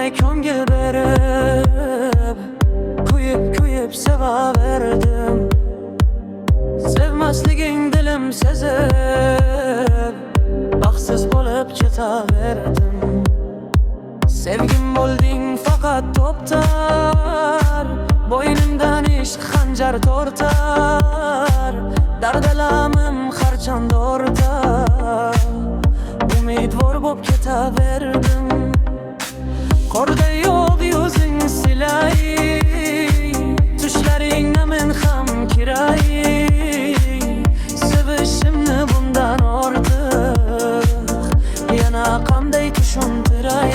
bilmey ko'ngil berib, kuyib sevaverdim. Sevmasliging dilim sezib, baxtsiz bo'lib ketaverdim. Sevgim bo'lding faqat to'ptar, bo'ynimdan ishq xanjar tortar. Dardalamim harchand ortar, umidvor bo'p ketaverdim. Qorda yo'q yuzing silay, tushlaringni men ham kiray. Sevishimni bundan ortiq yana qanday tushuntiray?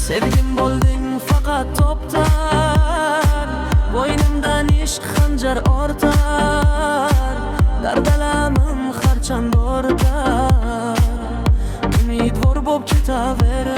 Sevgim bo'lding faqat to'ptar, bo'ynimdan ishq xanjar ortar. Dardalamim harchand ortar, umidvor bo'p ketaverdim.